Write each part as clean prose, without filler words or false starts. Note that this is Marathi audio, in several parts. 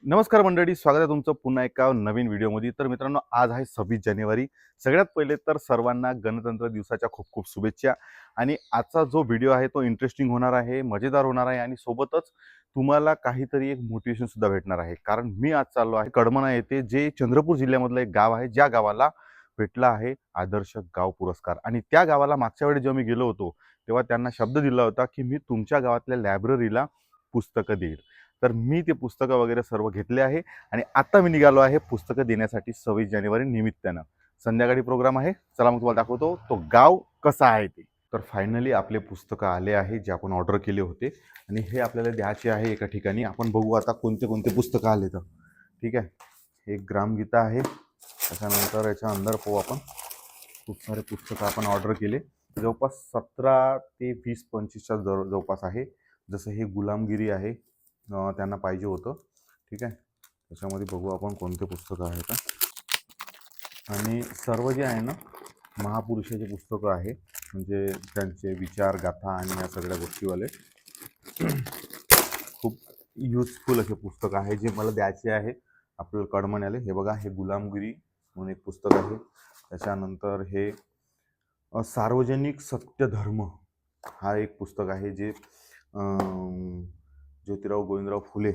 नमस्कार मंडळी, स्वागत आहे तुमचं पुन्हा एका नवीन व्हिडिओमध्ये. तर मित्रांनो, आज आहे 26 जानेवारी. सगळ्यात पहिले तर सर्वांना गणतंत्र दिवसाच्या खूप खूप शुभेच्छा. आणि आजचा जो व्हिडिओ आहे तो इंटरेस्टिंग होणार आहे, मजेदार होणार आहे आणि सोबतच तुम्हाला काहीतरी एक मोटिवेशन सुद्धा भेटणार आहे. कारण मी आज चाललो आहे कडमना येथे, जे चंद्रपूर जिल्ह्यामधलं एक गाव आहे, ज्या गावाला भेटला आहे आदर्श गाव पुरस्कार. आणि त्या गावाला मागच्या वेळी जेव्हा मी गेलो होतो तेव्हा त्यांना शब्द दिला होता की मी तुमच्या गावातल्या लायब्ररीला पुस्तकं देईल. तर मी ते पुस्तकं वगैरे सर्व घेतले आहे आणि आता मी निघालो आहे पुस्तकं देण्यासाठी 26 जानेवारी निमित्तानं. संध्याकाळी प्रोग्राम आहे. चला मग तुम्हाला दाखवतो तो गाव कसा आहे ते. तर फायनली आपले पुस्तकं आले आहे जे आपण ऑर्डर केले होते आणि हे आपल्याला द्यायचे आहे एका ठिकाणी. आपण बघू आता कोणते कोणते पुस्तकं आले तर. ठीक आहे, एक ग्रामगीता आहे. त्याच्यानंतर याच्या अंदर पाहू आपण खूप सारे पुस्तकं आपण ऑर्डर केले. जवळपास 17 ते 20-25च्या जवळपास आहे. जसं हे गुलामगिरी आहे, त्यांना पाहिजे होतं. ठीक आहे, त्याच्यामध्ये बघू आपण कोणते पुस्तकं आहेत. आणि सर्व जे आहे ना महापुरुषाचे पुस्तकं आहे, म्हणजे त्यांचे विचार गाथा आणि या सगळ्या गोष्टीवाले खूप युजफुल असे पुस्तक आहे जे मला द्यायचे आहे आपल्याला कडमण्याले. हे बघा, हे गुलामगिरी म्हणून एक पुस्तक आहे. त्याच्यानंतर हे सार्वजनिक सत्यधर्म हा एक पुस्तक आहे जे ज्योतिराव गोविंदराव फुले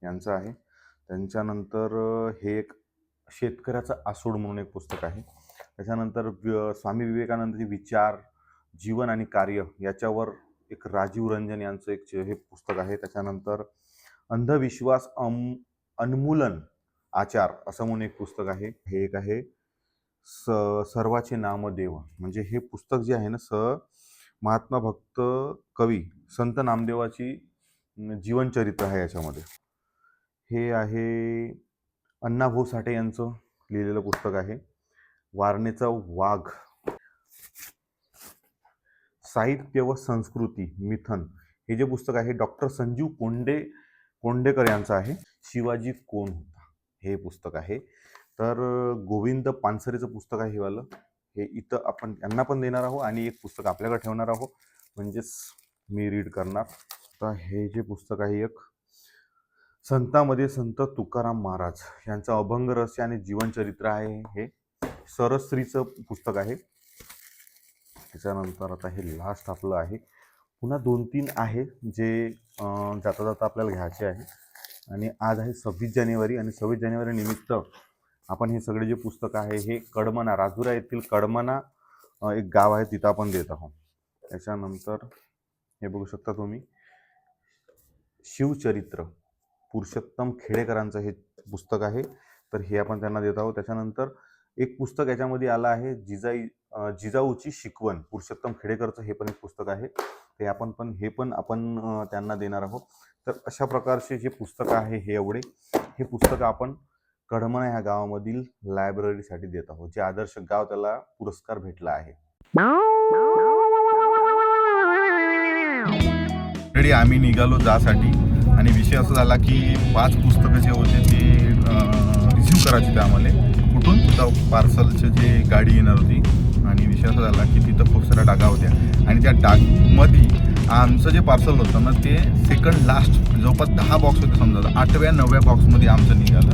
यांचं आहे. त्यांच्यानंतर हे एक शेतकऱ्याचा आसूड म्हणून एक पुस्तक आहे. त्याच्यानंतर स्वामी विवेकानंदचे विचार, जीवन आणि कार्य याच्यावर एक राजीव रंजन यांचं एक हे पुस्तक आहे. त्याच्यानंतर अंधविश्वास अन्मूलन आचार असं म्हणून एक पुस्तक आहे. हे एक आहे सर्वाचे नामदेव, म्हणजे हे पुस्तक जे आहे ना महात्मा भक्त कवी संत नामदेवाची जीवनचरित्र आहे याच्यामध्ये. हे आहे अण्णाभाऊ साठे यांचं लिहिलेलं पुस्तक आहे. वारणेचा वाघ, साहित्य व संस्कृती मिथन, हे जे पुस्तक आहे डॉक्टर संजीव कोंडेकर यांचं आहे. शिवाजी कोण होता हे पुस्तक आहे. तर गोविंद पानसरेचं पुस्तक आहे हेवालं. हे इथं आपण यांना पण देणार आहोत आणि एक पुस्तक आपल्याकडे ठेवणार आहोत, म्हणजेच मी रीड करणार. तर हे जे पुस्तक आहे एक संतांमध्ये संत तुकाराम महाराज यांचं अभंग रहस्य आणि जीवनचरित्र आहे. हे सरस्त्रीचं पुस्तक आहे. त्याच्यानंतर आता हे लास्ट आपलं आहे. पुन्हा 2-3 आहे जे जाता जाता आपल्याला घ्यायचे आहे. आणि आज आहे 26 जानेवारी आणि 26 जानेवारी निमित्त आपण हे सगळे जे पुस्तक आहे हे कडमना, राजुरा येथील कडमना एक गाव आहे तिथं आपण देत आहोत. त्याच्यानंतर हे बघू शकता तुम्ही, शिवचरित्र पुरुषोत्तम खेडेकरांचं हे पुस्तक आहे. तर हे आपण त्यांना देत आहोत. त्याच्यानंतर एक पुस्तक याच्यामध्ये आलं आहे जिजाऊची शिकवण, पुरुषोत्तम खेडेकरचं हे पण एक पुस्तक आहे. ते आपण त्यांना देणार आहोत. तर अशा प्रकारचे जे पुस्तकं आहे हे एवढे हे पुस्तकं आपण कडमना ह्या गावामधील लायब्ररीसाठी देत आहोत, जे आदर्श गाव त्याला पुरस्कार भेटला आहे. रेडी आम्ही निघालो जासाठी आणि विषय असा झाला की 5 पुस्तकं जे होते ते रिसीव्ह करायचे ते आम्हाला कुठून तिथं पार्सलचे जे गाडी येणार होती. आणि विषय असा झाला की तिथं खूप साऱ्या डागा होत्या आणि त्या डागमध्ये आमचं जे पार्सल होतं ना ते सेकंड लास्ट जवळपास 10 बॉक्स होते समजा. 8व्या-9व्या बॉक्समध्ये आमचं निघालं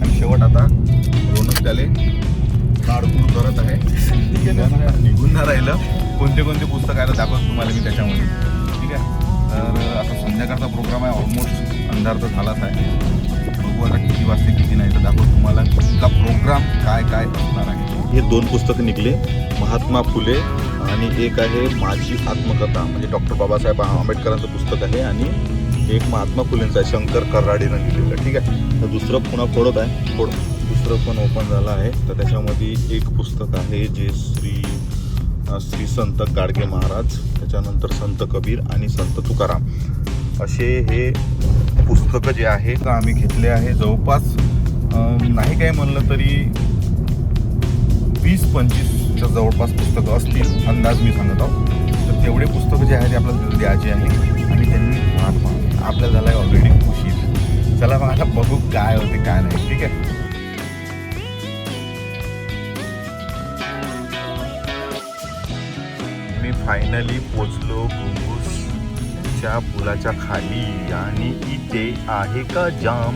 आणि शेवट आता रोनक त्याले काढकूड करत आहे. निघून ना राहिलं. कोणते कोणते पुस्तक आहे दाखवत तुम्हाला मी त्याच्यामध्ये. ठीक आहे, तर आता संध्याकाळचा प्रोग्राम आहे. ऑलमोस्ट अंधार तर झालाच आहे. बघू आता किती वाजते किती नाही तर दाखवत तुम्हाला का प्रोग्राम काय काय असणार आहे. हे 2 पुस्तकं निघले, महात्मा फुले आणि एक आहे माझी आत्मकथा, म्हणजे डॉक्टर बाबासाहेब आंबेडकरांचं पुस्तक आहे आणि एक महात्मा फुलेंचं आहे, शंकर कर्राडेनं लिहिलेलं. ठीक आहे, तर दुसरं पुन्हा फोडत आहे. दुसरं पण ओपन झालं आहे. तर त्याच्यामध्ये एक पुस्तक आहे जे श्री संत गाडगे महाराज, त्याच्यानंतर संत कबीर आणि संत तुकाराम असे हे पुस्तकं जे आहे तर आम्ही घेतले आहे. जवळपास नाही काय म्हणलं तरी 20-25च्या जवळपास पुस्तकं असतील, अंदाज मी सांगत आहोत. तर तेवढे पुस्तकं जे आहे ते आपल्याला द्यायचे आहे आणि त्यांनी आपल्याला झालं आहे ऑलरेडी उशीर. चला मग आता बघू काय होते काय नाही. ठीक आहे, मी फायनली पोचलो घुंगूसच्या पुलाच्या खाली आणि इथे आहे का जाम.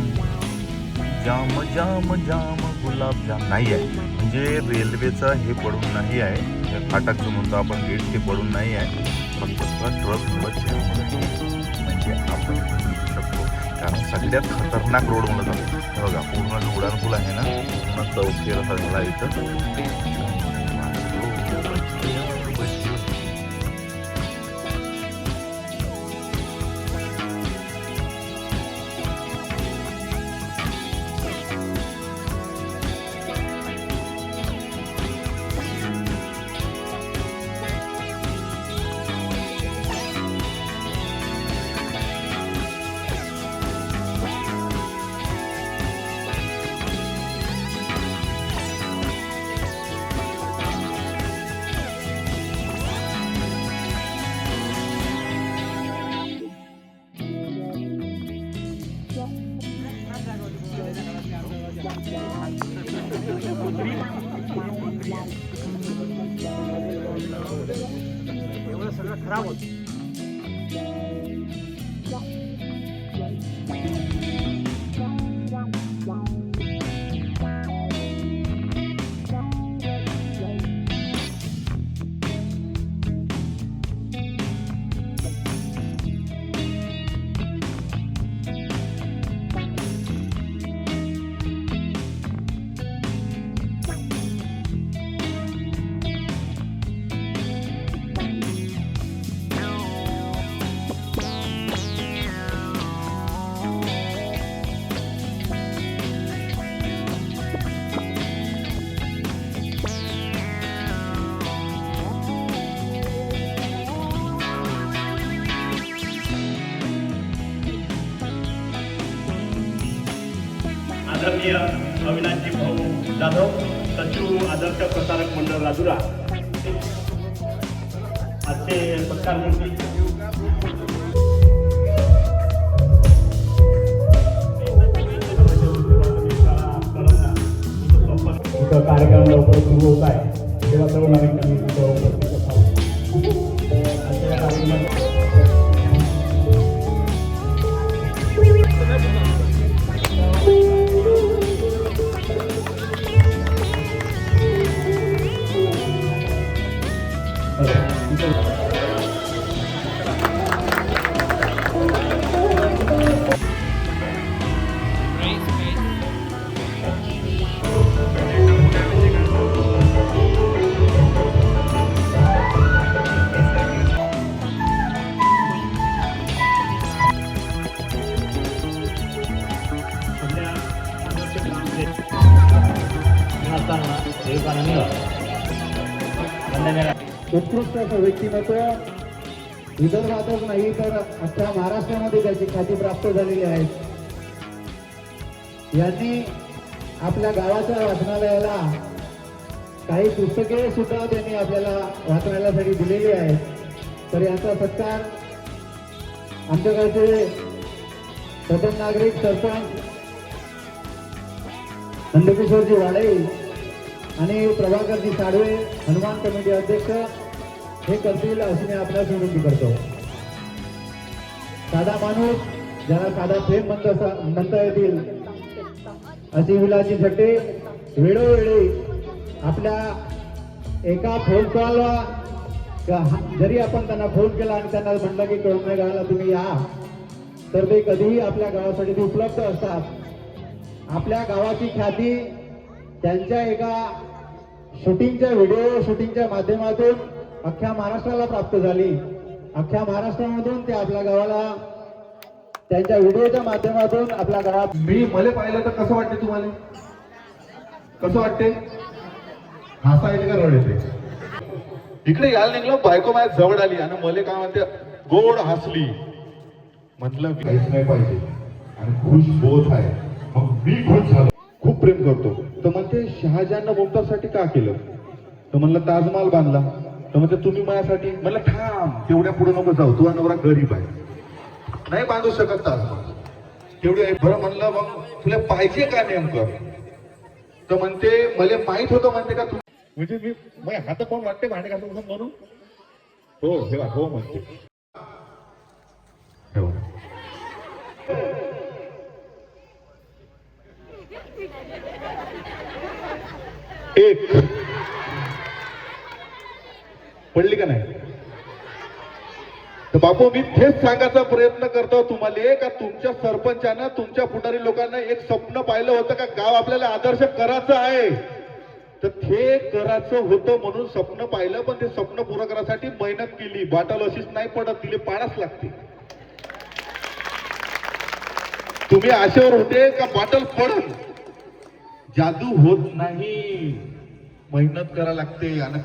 जाम जाम जाम गुलाबजाम नाही आहे, म्हणजे रेल्वेचं हे पडून नाही आहे, फाटक जो म्हणतो आपण गेट ते पडून नाही आहे, फक्त ट्रक जाम म्हणजे आपण इथं दिसू शकतो. कारण सगळ्यात खतरनाक रोड म्हणत जातो बघा, पूर्ण जो उड्डाणपूल आहे ना, पूर्ण चौफेर झाला इथं. एवढं सगळं खराब होतं. आदरणीय अविनाशजी भाऊ जाधव, सचिव आदर्श प्रसारक मंडळ राजुरा, आजचे सत्कार मूर्ती कार्यक्रम लवकर सुरू होत आहे, तेव्हा सर्व नागरिकांनी उपस्थित असावं. आजच्या कार्यक्रमात उत्कृष्ट असं व्यक्तिमत्व विदर्भातच नाही तर अख्ख्या महाराष्ट्रामध्ये त्याची ख्याती प्राप्त झालेली आहे. यांनी आपल्या गावाच्या वाचनालयाला काही पुस्तके सुद्धा त्यांनी आपल्याला वाचनालयासाठी दिलेली आहेत. तर यांचा सत्कार आमच्या गावचे प्रथम नागरिक सरपंच नंदकिशोरजी वाडे आणि प्रभाकरजी साडवे, हनुमान कमिटी अध्यक्ष हे करतील अशी मी आपल्याला विनंती करतो. साधा माणूस ज्याला साधा प्रेम म्हणता येतील अशी विलाची झटे वेळोवेळी आपल्या एका फोन कॉलला जरी आपण त्यांना फोन केला आणि त्यांना म्हटलं की कळमने गावाला तुम्ही या, तर ते कधीही आपल्या गावासाठी ते उपलब्ध असतात. आपल्या गावाची ख्याती त्यांच्या एका व्हिडिओ शूटिंगच्या माध्यमातून अख्ख्या महाराष्ट्राला प्राप्त झाली. अख्ख्या महाराष्ट्रामधून ते आपल्या गावाला त्यांच्या व्हिडिओच्या माध्यमातून आपल्या गावात मला पाहिलं तर कसं वाटते तुम्हाला? कसं वाटते? हसा येते का रड येते? इकडे यायला निघलो, बायको माझ्या जवळ आली आणि मला काय म्हणते, गोड हसली. म्हटलं काहीच नाही पाहिजे आणि खुश बोध आहे. मग मी खुश झालो, खूप प्रेम करतो. तर म्हणते शहाजहान मुमताजसाठी का केलं? तर म्हणलं ताजमहाल बांधला. तर म्हणते तुम्ही माझ्यासाठी. म्हणलं थांब, तेवढ्या पुढे नको जाऊ, तुझा नवरा गरीब आहे, नाही बांधू शकत ताजमहाल. तेवढी आहे. बरं म्हणलं मग तुला पाहिजे का नेमकं? तर म्हणते मला माहित होतं. म्हणते का तू म्हणजे मी हात कोण वाटते भांडे घालतो म्हणून? हो हे हो म्हणते. एक पडली का नाही? तर बापू मी तेच सांगायचा प्रयत्न करतो तुम्हाला का तुमच्या सरपंचानं तुमच्या पुढारी लोकांना एक स्वप्न पाहिलं होतं का गाव आपल्याला आदर्श करायचं आहे, तर ते करायचं होतं म्हणून स्वप्न पाहिलं, पण ते स्वप्न पुरं करायसाठी मेहनत केली. बाटल अशीच नाही पडत, तिले पाडाच लागते. तुम्ही आशेवर होते का बाटल पडत, जादू होत नाही, मेहनत करा लागते. आणि